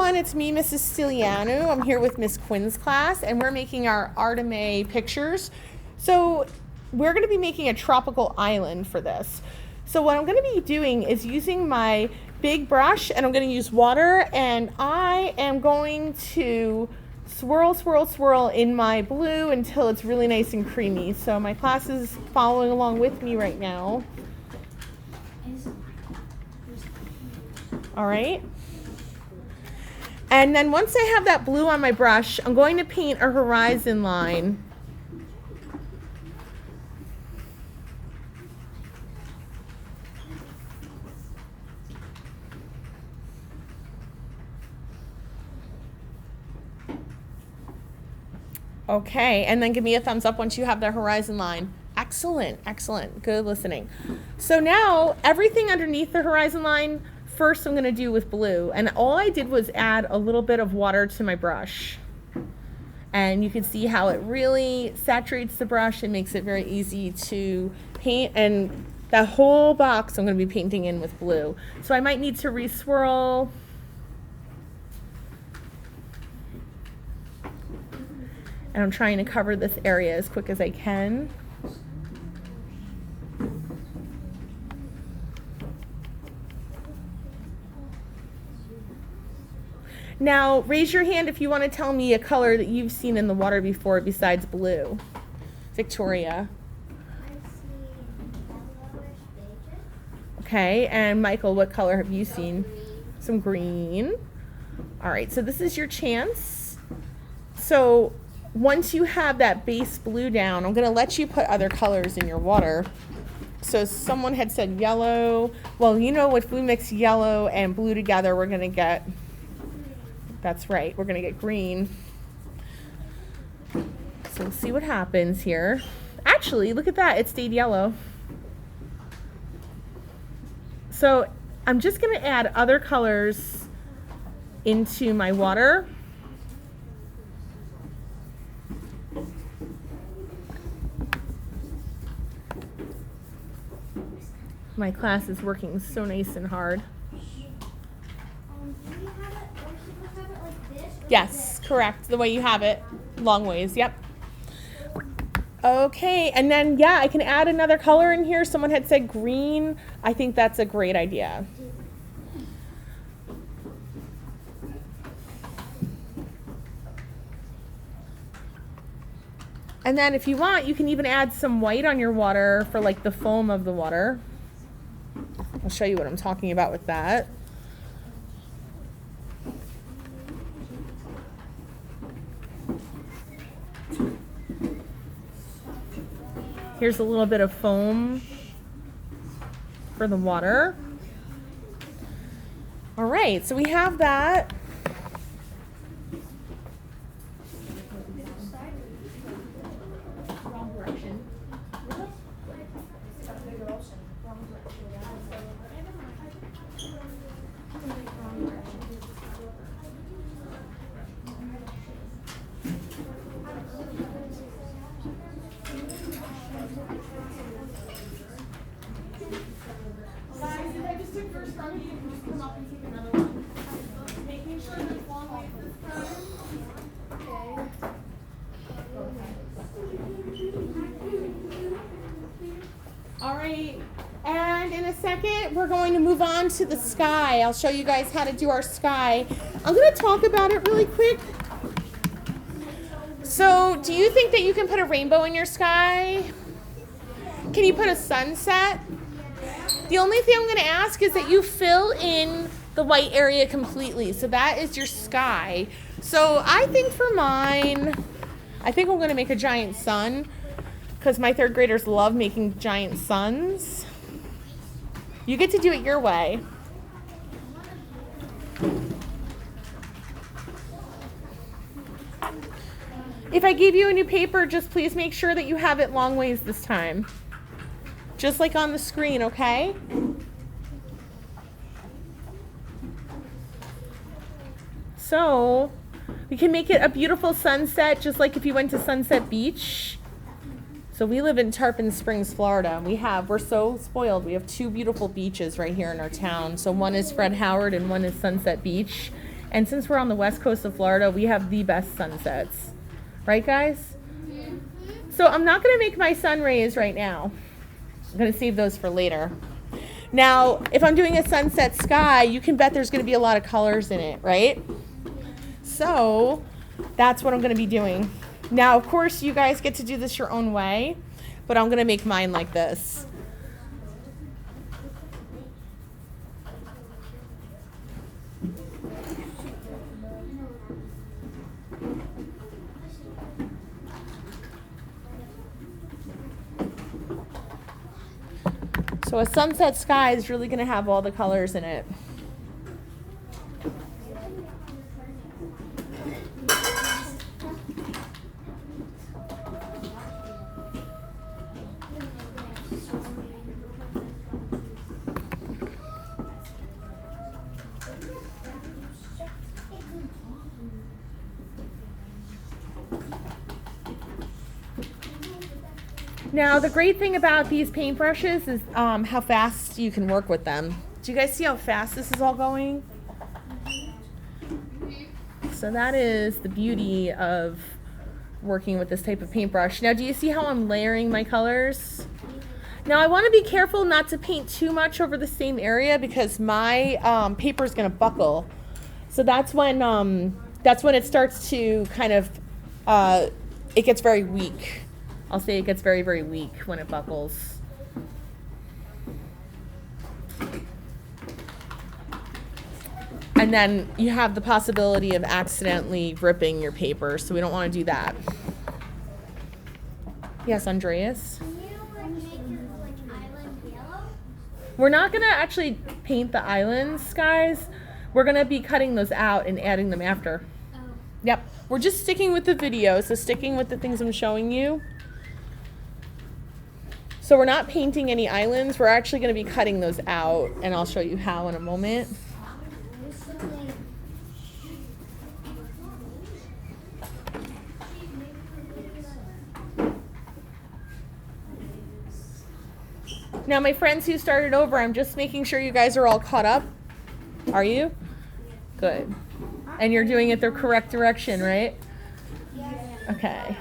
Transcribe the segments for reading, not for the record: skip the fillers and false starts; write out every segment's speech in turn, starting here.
everyone, it's me, Mrs. Stilianu. I'm here with Miss Quinn's class, and we're making our Artime pictures. So we're going to be making a tropical island for this. So what I'm going to be doing is using my big brush, and I'm going to use water, and I am going to swirl, swirl, swirl in my blue until it's really nice and creamy. So my class is following along with me right now. All right. And then once I have that blue on my brush, I'm going to paint a horizon line. Okay, and then give me a thumbs up once you have the horizon line. Excellent, excellent, good listening. So now everything underneath the horizon line, first I'm gonna do with blue, and all I did was add a little bit of water to my brush. And you can see how it really saturates the brush and makes it very easy to paint, and that whole box I'm gonna be painting in with blue. So I might need to re-swirl. And I'm trying to cover this area as quick as I can. Now, raise your hand if you want to tell me a color that you've seen in the water before besides blue. Victoria. I've seen yellowish beige. Okay, and Michael, what color have you seen? Green. Some green. All right, so this is your chance. So once you have that base blue down, I'm going to let you put other colors in your water. So someone had said yellow. Well, you know, if we mix yellow and blue together, we're going to get, that's right, we're going to get green. So we'll see what happens here. Actually, look at that, it stayed yellow. So I'm just going to add other colors into my water. My class is working so nice and hard. Do we have it, are we supposed to have it like this? Or Yes, correct. The way you have it. Long ways, yep. Okay, and then, yeah, I can add another color in here. Someone had said green. I think that's a great idea. And then if you want, you can even add some white on your water for like the foam of the water. I'll show you what I'm talking about with that. Here's a little bit of foam for the water. All right, so we have that. Wrong direction. All right, and in a second, we're going to move on to the sky. I'll show you guys how to do our sky. I'm going to talk about it really quick. So, do you think that you can put a rainbow in your sky? Can you put a sunset? The only thing I'm going to ask is that you fill in the white area completely. So that is your sky. So I think for mine, I think I'm going to make a giant sun because my third graders love making giant suns. You get to do it your way. If I gave you a new paper, just please make sure that you have it long ways this time. Just like on the screen, okay? So we can make it a beautiful sunset, just like if you went to Sunset Beach. So we live in Tarpon Springs, Florida. We're so spoiled. We have two beautiful beaches right here in our town. So one is Fred Howard and one is Sunset Beach. And since we're on the west coast of Florida, we have the best sunsets. Right, guys? So I'm not going to make my sun rays right now. I'm going to save those for later. Now, if I'm doing a sunset sky, you can bet there's going to be a lot of colors in it, right? So that's what I'm going to be doing. Now, of course, you guys get to do this your own way, but I'm going to make mine like this. So a sunset sky is really going to have all the colors in it. Now, the great thing about these paintbrushes is how fast you can work with them. Do you guys see how fast this is all going? So that is the beauty of working with this type of paintbrush. Now, do you see how I'm layering my colors? Now, I want to be careful not to paint too much over the same area because my paper is going to buckle. So that's when it starts to kind of, it gets very weak. I'll say it gets very, very weak when it buckles. And then you have the possibility of accidentally ripping your paper, so we don't want to do that. Yes, Andreas? Can you make your island yellow? We're not going to actually paint the islands, guys. We're going to be cutting those out and adding them after. Oh. Yep. We're just sticking with the video, so sticking with the things I'm showing you. So we're not painting any islands. We're actually going to be cutting those out, and I'll show you how in a moment. Now, my friends who started over, I'm just making sure you guys are all caught up. Are you? Good. And you're doing it the correct direction, right? Okay.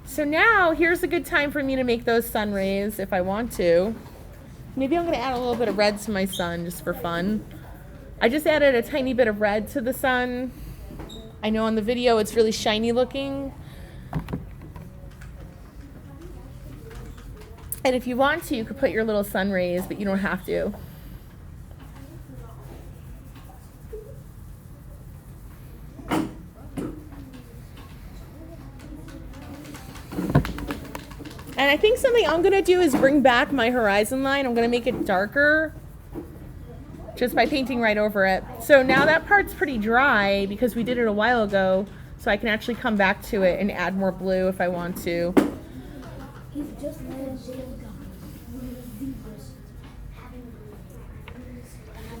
So now, here's a good time for me to make those sun rays if I want to. Maybe I'm going to add a little bit of red to my sun just for fun. I just added a tiny bit of red to the sun. I know on the video it's really shiny looking. And if you want to, you could put your little sun rays, but you don't have to. And I think something I'm going to do is bring back my horizon line. I'm going to make it darker just by painting right over it. So now that part's pretty dry because we did it a while ago, so I can actually come back to it and add more blue if I want to.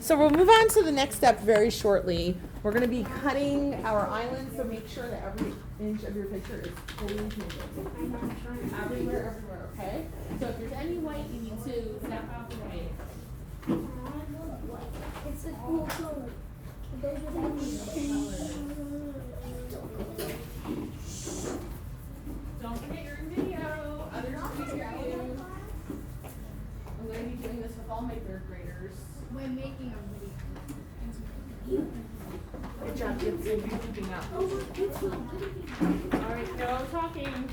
So we'll move on to the next step very shortly. We're going to be cutting our island, so make sure that every inch of your picture is fully painted. Everywhere, okay? So if there's any white, you need to snap out the white. It's a cool color. Those are the Don't forget you're in video. Others can hear you. I'm going to be doing this with all my third graders. We're making a video. Good job, kids. You're keeping up. All right, no talking.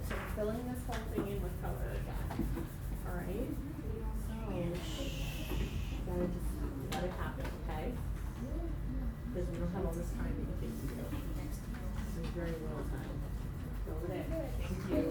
So filling this whole thing in with color again. All right. So gotta just let it happen, okay? Because we don't have all this time to get things to do. There's very little time. Go over there. Thank you.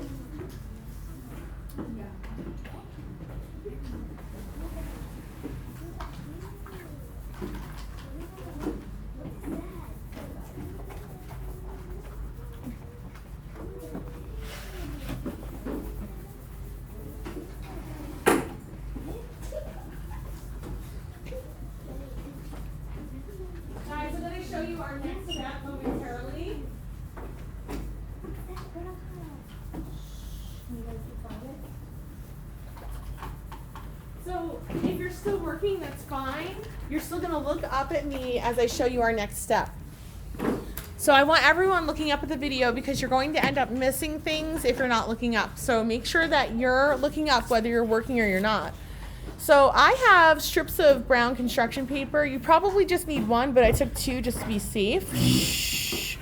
working, that's fine. You're still gonna look up at me as I show you our next step. So I want everyone looking up at the video because you're going to end up missing things if you're not looking up. So make sure that you're looking up whether you're working or you're not. So I have strips of brown construction paper. You probably just need one, but I took two just to be safe.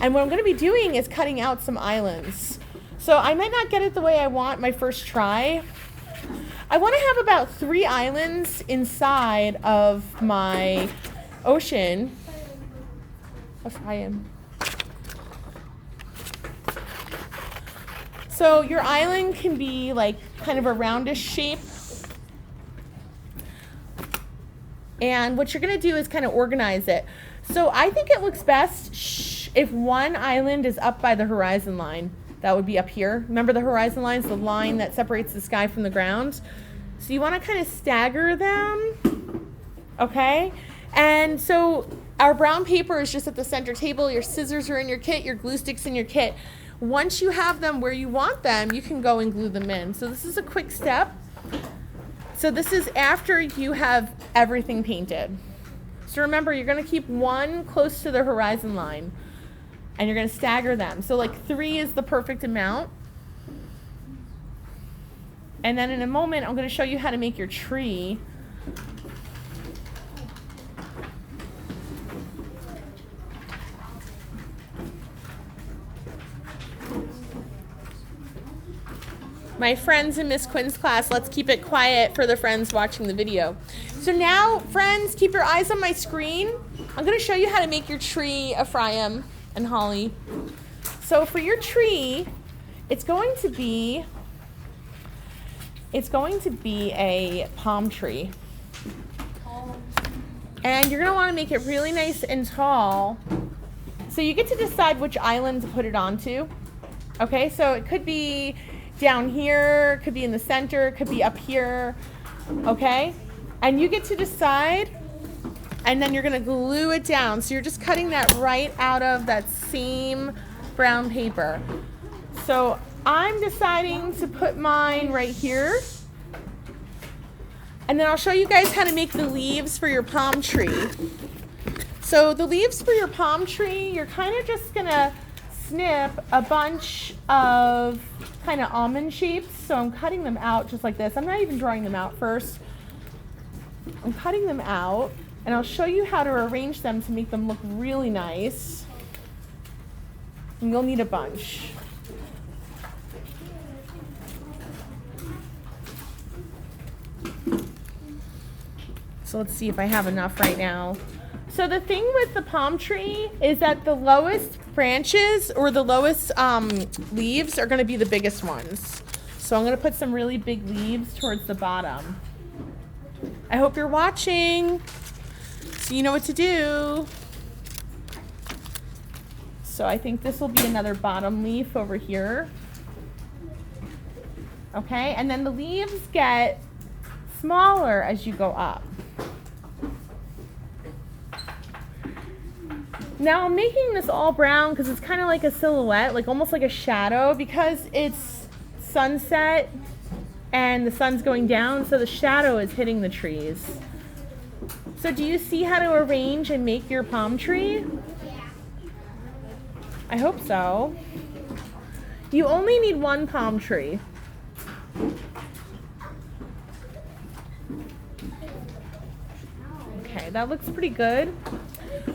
And what I'm gonna be doing is cutting out some islands. So I might not get it the way I want my first try. I wanna have about 3 islands inside of my ocean. So your island can be like kind of a roundish shape. And what you're gonna do is kind of organize it. So I think it looks best if one island is up by the horizon line. That would be up here. Remember the horizon line is the line that separates the sky from the ground. So you wanna kind of stagger them, okay? And so our brown paper is just at the center table. Your scissors are in your kit, your glue sticks in your kit. Once you have them where you want them, you can go and glue them in. So this is a quick step. So this is after you have everything painted. So remember, you're gonna keep one close to the horizon line and you're gonna stagger them. So like 3 is the perfect amount. And then in a moment, I'm gonna show you how to make your tree. My friends in Miss Quinn's class, let's keep it quiet for the friends watching the video. So now, friends, keep your eyes on my screen. I'm gonna show you how to make your tree, Ephraim and Holly. So for your tree, it's going to be a palm tree. And you're gonna wanna make it really nice and tall. So you get to decide which island to put it onto. Okay, so it could be down here, could be in the center, could be up here, okay? And you get to decide, and then you're gonna glue it down. So you're just cutting that right out of that same brown paper. So I'm deciding to put mine right here. And then I'll show you guys how to make the leaves for your palm tree. So the leaves for your palm tree, you're kind of just gonna snip a bunch of kind of almond shapes. So I'm cutting them out just like this. I'm not even drawing them out first. I'm cutting them out and I'll show you how to arrange them to make them look really nice. And you'll need a bunch. So let's see if I have enough right now. So the thing with the palm tree is that the lowest branches or the lowest leaves are gonna be the biggest ones. So I'm gonna put some really big leaves towards the bottom. I hope you're watching, so you know what to do. So I think this will be another bottom leaf over here. Okay, and then the leaves get smaller as you go up. Now I'm making this all brown because it's kind of like a silhouette, like almost like a shadow, because it's sunset and the sun's going down, so the shadow is hitting the trees. So do you see how to arrange and make your palm tree? I hope so. You only need one palm tree. Okay, that looks pretty good.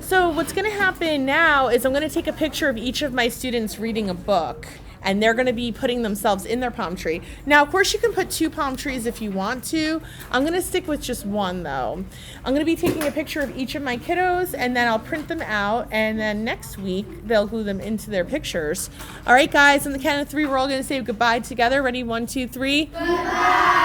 So what's gonna happen now is I'm gonna take a picture of each of my students reading a book, and they're gonna be putting themselves in their palm tree. Now, of course, you can put 2 palm trees if you want to. I'm gonna stick with just 1 though. I'm gonna be taking a picture of each of my kiddos, and then I'll print them out, and then next week, they'll glue them into their pictures. All right, guys, on the count of 3, we're all gonna say goodbye together. Ready, 1, 2, 3. Goodbye.